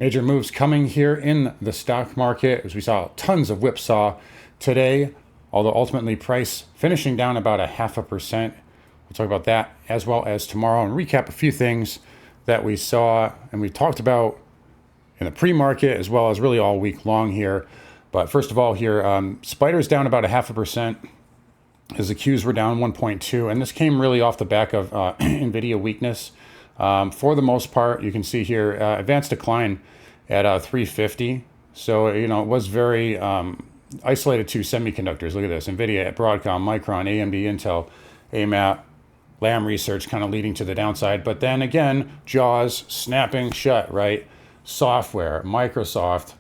Major moves coming here in the stock market as we saw tons of whipsaw today, although ultimately price finishing down about 0.5%. We'll talk about that as well as tomorrow and recap a few things that we saw and we talked about in the pre-market as well as really all week long here. But first of all here, Spider's down about 0.5%. As the Qs were down 1.2, and this came really off the back of NVIDIA weakness. For the most part, you can see here, advanced decline at 350. So, it was very isolated to semiconductors. Look at this, NVIDIA, Broadcom, Micron, AMD, Intel, AMAT, Lam Research kind of leading to the downside. But then again, jaws snapping shut, right? Software, Microsoft,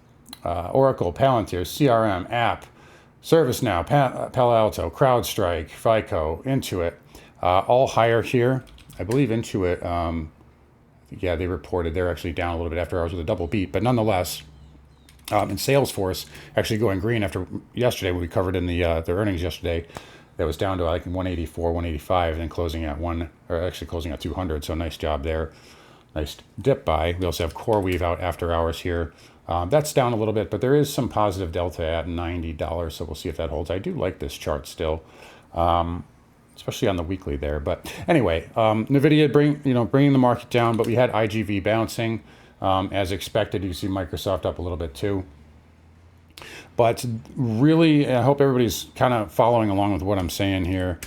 Oracle, Palantir, CRM, App, ServiceNow, Palo Alto, CrowdStrike, FICO, Intuit, all higher here. I believe Intuit, yeah, they reported they're actually down a little bit after hours with a double beat, but nonetheless, and Salesforce actually going green after yesterday, when we covered in the earnings yesterday, that was down to like 184, 185, and then closing at 200. So nice job there. Nice dip buy. We also have CoreWeave out after hours here. That's down a little bit, but there is some positive delta at $90, so we'll see if that holds. I do like this chart still, especially on the weekly there. But anyway, NVIDIA bringing the market down, but we had IGV bouncing as expected. You see Microsoft up a little bit too. But really, I hope everybody's kind of following along with what I'm saying here.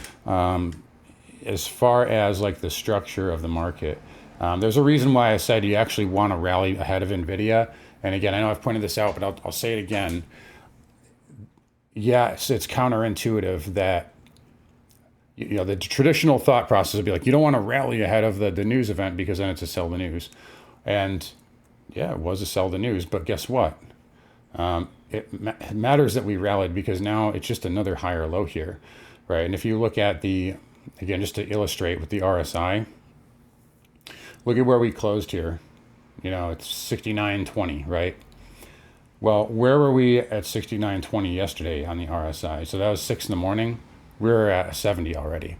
As far as like the structure of the market, there's a reason why I said you actually want to rally ahead of NVIDIA. And again, I know I've pointed this out, but I'll say it again. Yes, it's counterintuitive that, the traditional thought process would be like, you don't want to rally ahead of the news event because then it's a sell the news. And yeah, it was a sell the news, but guess what? It matters that we rallied because now it's just another higher low here, right? And if you look at again, just to illustrate with the RSI, look at where we closed here. It's 69.20, right? Well, where were we at 69.20 yesterday on the RSI? So that was 6 in the morning. We're at a 70 already.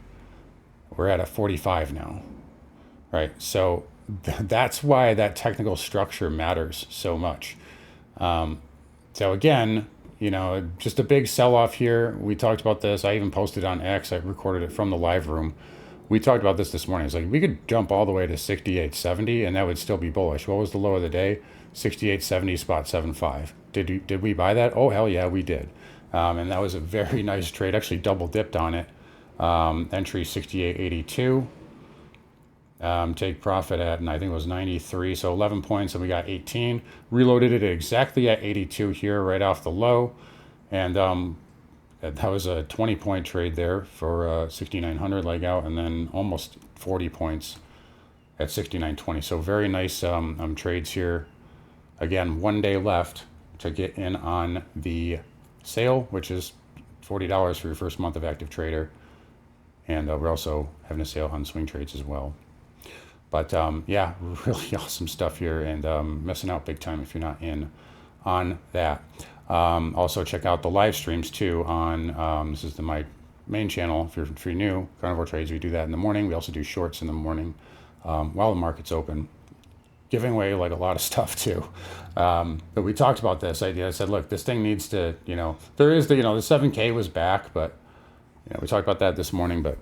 We're at a 45 now, right? So that's why that technical structure matters so much. So again, just a big sell-off here. We talked about this. I even posted on X. I recorded it from the live room. We talked about this morning. It's like we could jump all the way to 68.70 and that would still be bullish. What was the low of the day? 68.70 spot 75. Did we buy that? Oh, hell yeah, we did. And that was a very nice trade. Actually double dipped on it. Entry 68.82. Take profit at, and I think it was 93. So 11 points and we got 18. Reloaded it exactly at 82 here right off the low. And that was a 20-point trade there for 6,900 leg out, and then almost 40 points at 69.20. So very nice trades here. Again, 1 day left to get in on the sale, which is $40 for your first month of active trader. And we're also having a sale on swing trades as well. But yeah, really awesome stuff here, and missing out big time if you're not in on that. Also check out the live streams too on, this is my main channel. If you're new, Carnivore Trades, we do that in the morning. We also do shorts in the morning while the market's open, giving away like a lot of stuff too. But we talked about this idea. I said, look, this thing needs to, there is the 7K was back, but we talked about that this morning, but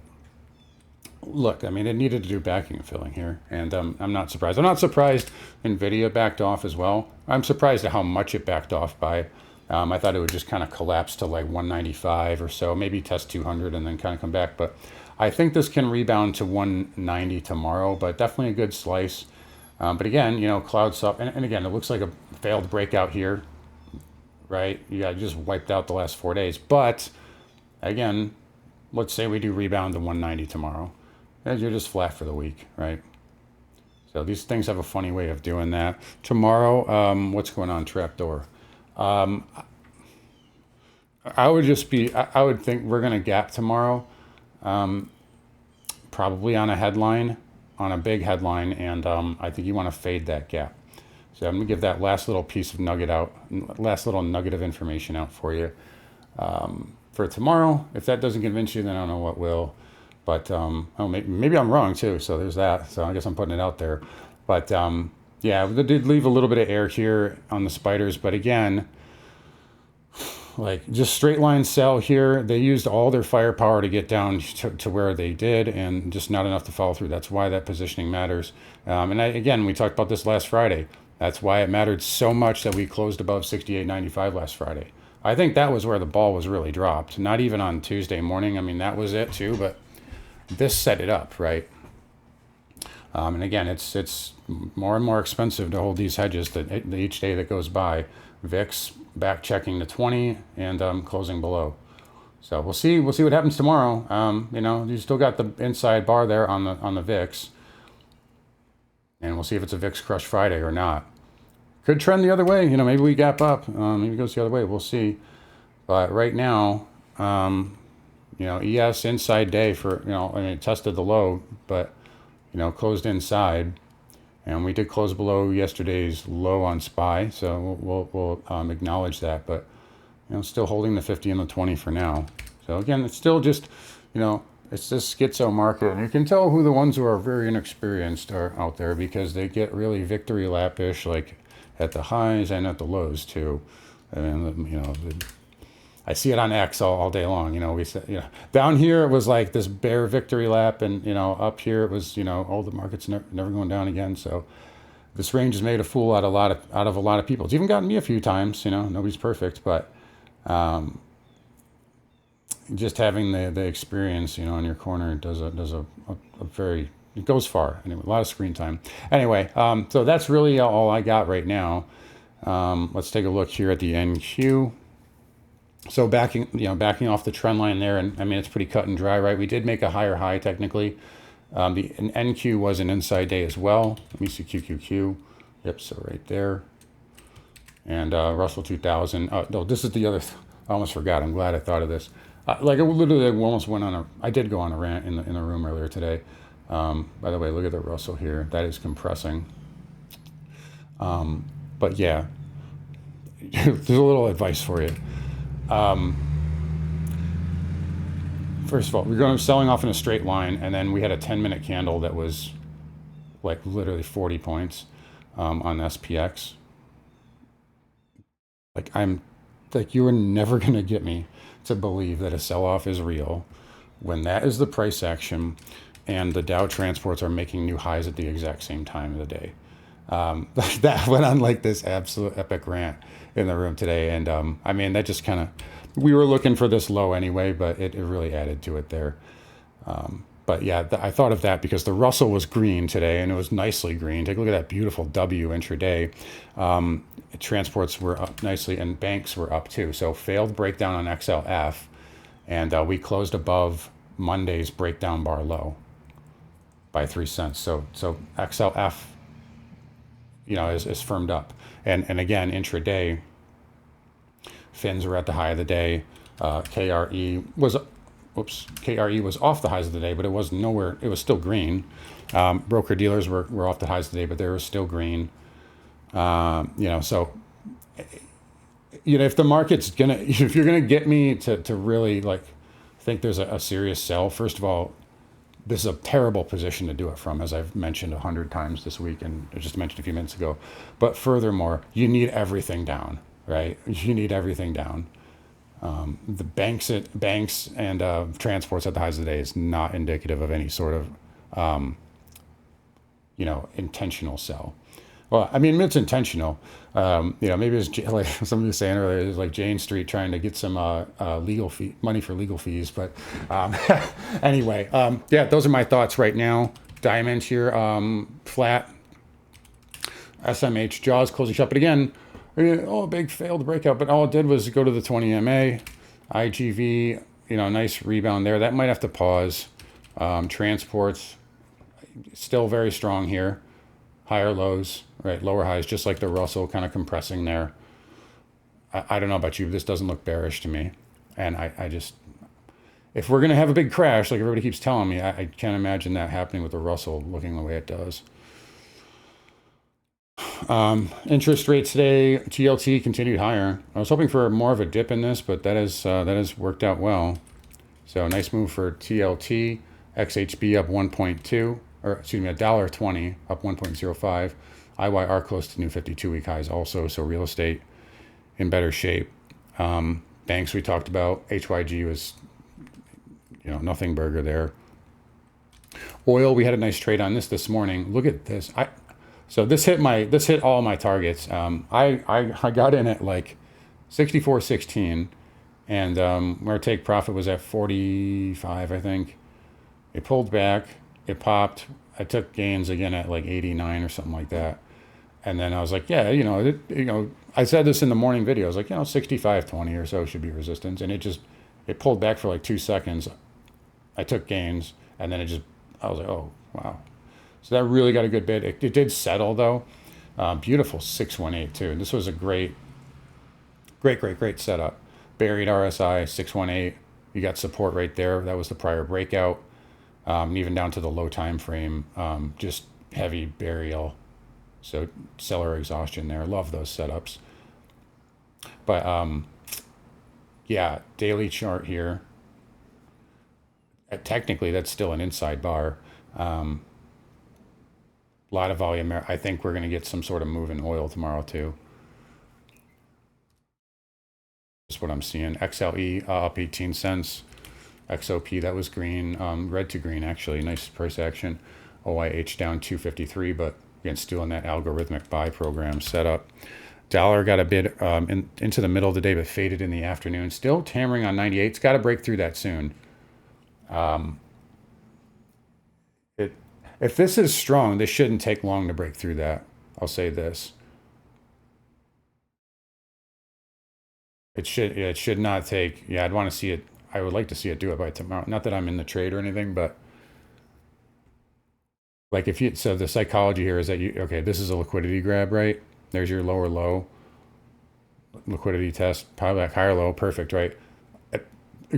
look, I mean, it needed to do backing and filling here, and I'm not surprised. I'm not surprised NVIDIA backed off as well. I'm surprised at how much it backed off by. I thought it would just kind of collapse to like 195 or so, maybe test 200 and then kind of come back. But I think this can rebound to 190 tomorrow, but definitely a good slice. But again, clouds up, and again, it looks like a failed breakout here, right? You just wiped out the last 4 days. But again, let's say we do rebound to 190 tomorrow. And you're just flat for the week, right? So these things have a funny way of doing that. Tomorrow, what's going on, trapdoor? I would think we're going to gap tomorrow, probably on a headline, on a big headline, and I think you want to fade that gap. So I'm going to give that last little piece of nugget of information out for you for tomorrow. If that doesn't convince you, then I don't know what will. But maybe I'm wrong too, so there's that. So I guess I'm putting it out there. But Yeah, they did leave a little bit of air here on the spiders, but again, like just straight line sell here. They used all their firepower to get down to where they did, and just not enough to follow through. That's why that positioning matters. Again, we talked about this last Friday. That's why it mattered so much that we closed above 68.95 last Friday. I think that was where the ball was really dropped. Not even on Tuesday morning. I mean, that was it too, but this set it up, right? And again, it's more and more expensive to hold these hedges that each day that goes by. VIX back checking the 20 and closing below. So we'll see what happens tomorrow. You still got the inside bar there on the VIX, and we'll see if it's a VIX crush Friday or not. Could trend the other way. Maybe we gap up. Maybe it goes the other way. We'll see. But right now, ES inside day for it tested the low, but closed inside. And we did close below yesterday's low on SPY, so we'll acknowledge that. But still holding the 50 and the 20 for now. So again, it's still just it's this schizo market, and you can tell who the ones who are very inexperienced are out there because they get really victory lap-ish, like at the highs and at the lows too. I see it on X all day long. We said, down here it was like this bear victory lap, and up here it was, all the markets never going down again. So this range has made a fool out of a lot of people. It's even gotten me a few times. Nobody's perfect, but just having the experience, in your corner does a very, it goes far. Anyway, a lot of screen time. Anyway, so that's really all I got right now. Let's take a look here at the NQ. So backing off the trend line there, and it's pretty cut and dry, right? We did make a higher high technically. The NQ was an inside day as well. Let me see QQQ. Yep, so right there. And Russell 2000. No, this is the other. I almost forgot. I'm glad I thought of this. I literally almost went on I did go on a rant in the room earlier today. By the way, look at the Russell here. That is compressing. But yeah, there's a little advice for you. First of all, we're going selling off in a straight line, and then we had a 10-minute candle that was like literally 40 points on SPX. You are never going to get me to believe that a sell-off is real when that is the price action and the Dow transports are making new highs at the exact same time of the day. That went on like this absolute epic rant in the room today, and that just kind of, we were looking for this low anyway, but it really added to it there. But yeah, I thought of that because the Russell was green today, and it was nicely green. Take a look at that beautiful W intraday. Transports were up nicely, and banks were up too. So failed breakdown on XLF, and we closed above Monday's breakdown bar low by 3 cents. So XLF, is firmed up. And again, intraday, fins were at the high of the day. KRE was off the highs of the day, but it was nowhere. It was still green. Broker dealers were off the highs of the day, but they were still green. So if the market's if you're gonna get me to really think there's a serious sell, first of all, this is a terrible position to do it from, as I've mentioned 100 times this week, and I just mentioned a few minutes ago. But furthermore, you need everything down, right? You need everything down. The banks and transports at the highs of the day is not indicative of any sort of, intentional sell. Well, it's intentional. Maybe it's like somebody was saying earlier, it's like Jane Street trying to get some money for legal fees. But anyway, those are my thoughts right now. Diamond here, flat. SMH, Jaws closing shut. But again, big failed breakout. But all it did was go to the 20 MA. IGV, nice rebound there. That might have to pause. Transports, still very strong here. Higher lows, right? Lower highs, just like the Russell, kind of compressing there. I don't know about you, but this doesn't look bearish to me. And I just, if we're going to have a big crash, like everybody keeps telling me, I can't imagine that happening with the Russell looking the way it does. Interest rates today, TLT continued higher. I was hoping for more of a dip in this, but that has worked out well. So nice move for TLT. XHB up 1.2, or excuse me, $1.20, up 1.05. IYR close to new 52-week highs also. So real estate in better shape. Banks we talked about. HYG was, nothing burger there. Oil, we had a nice trade on this morning. Look at this. So this hit all my targets. I got in at like 64.16, and our take profit was at 45, I think. It pulled back, it popped. I took gains again at like 89 or something like that. And then I was like, yeah, I said this in the morning video. I was like, 65.20 or so should be resistance. And it pulled back for like 2 seconds. I took gains, and then I was like, oh, wow. So that really got a good bid. It did settle though. Beautiful 618 too. This was a great setup. Buried RSI 618. You got support right there. That was the prior breakout. Even down to the low time frame, just heavy burial. So seller exhaustion there. Love those setups. But yeah, daily chart here. Technically, that's still an inside bar. A lot of volume there. I think we're going to get some sort of move in oil tomorrow too. That's what I'm seeing. XLE up 18 cents. XOP, that was green. Red to green, actually. Nice price action. OIH down 253, but again, still in that algorithmic buy program setup. Dollar got a bid into the middle of the day, but faded in the afternoon. Still hammering on 98. It's got to break through that soon. If this is strong, this shouldn't take long to break through that. I'll say this. It should not take. Yeah, I'd want to see it. I would like to see it do it by tomorrow. Not that I'm in the trade or anything, but like so the psychology here is that okay, this is a liquidity grab, right? There's your lower low. Liquidity test, probably like higher low, perfect, right?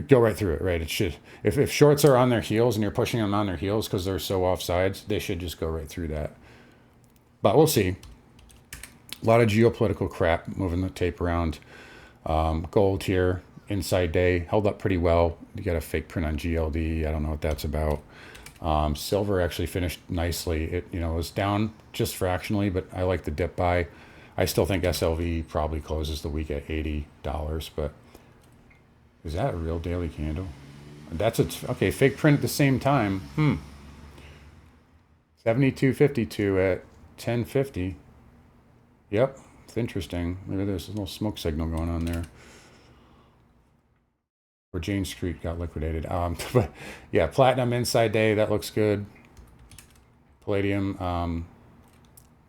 Go right through it, right? It should. If shorts are on their heels and you're pushing them on their heels because they're so off sides, they should just go right through that. But we'll see. A lot of geopolitical crap moving the tape around. Gold here, inside day, held up pretty well. You got a fake print on GLD. I don't know what that's about. Silver actually finished nicely. It was down just fractionally, but I like the dip buy. I still think SLV probably closes the week at $80, but is that a real daily candle? That's okay. Fake print at the same time. 72.52 at 10.50. Yep, it's interesting. Maybe there's a little smoke signal going on there. Or Jane Street got liquidated. But yeah, platinum inside day, that looks good. Palladium,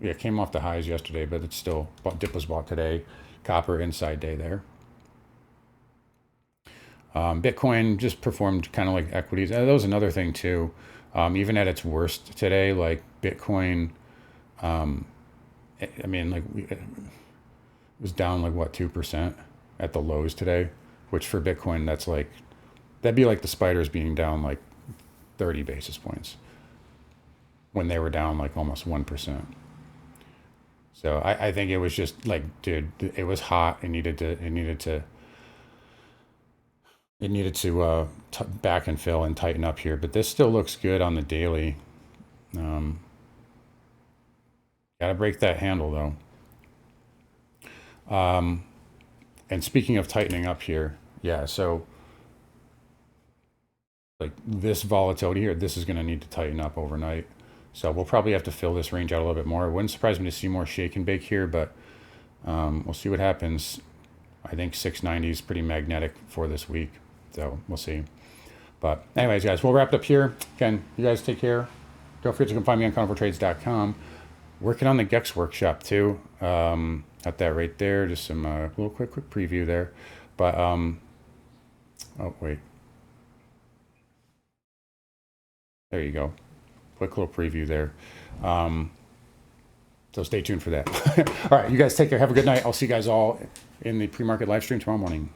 yeah, came off the highs yesterday, but it's still, dip was bought today. Copper inside day there. Bitcoin just performed kind of like equities. That was another thing too. Even at its worst today, like Bitcoin, it was down like what, 2% at the lows today, which for Bitcoin, that'd be like the spiders being down like 30 basis points when they were down like almost 1%. So I think it was just like, dude, it was hot. It needed to back and fill and tighten up here, but this still looks good on the daily. Got to break that handle though. And speaking of tightening up here, yeah, so like this volatility here, this is going to need to tighten up overnight. So we'll probably have to fill this range out a little bit more. It wouldn't surprise me to see more shake and bake here, but we'll see what happens. I think 690 is pretty magnetic for this week, so we'll see. But anyways, guys, we'll wrap it up here. Again, you guys take care. Don't forget to come find me on carnivoretrades.com. Working on the Gex workshop too. Got that right there. Just some little quick preview there. But oh wait, there you go. Quick little preview there. So stay tuned for that. All right, you guys take care. Have a good night. I'll see you guys all in the pre-market live stream tomorrow morning.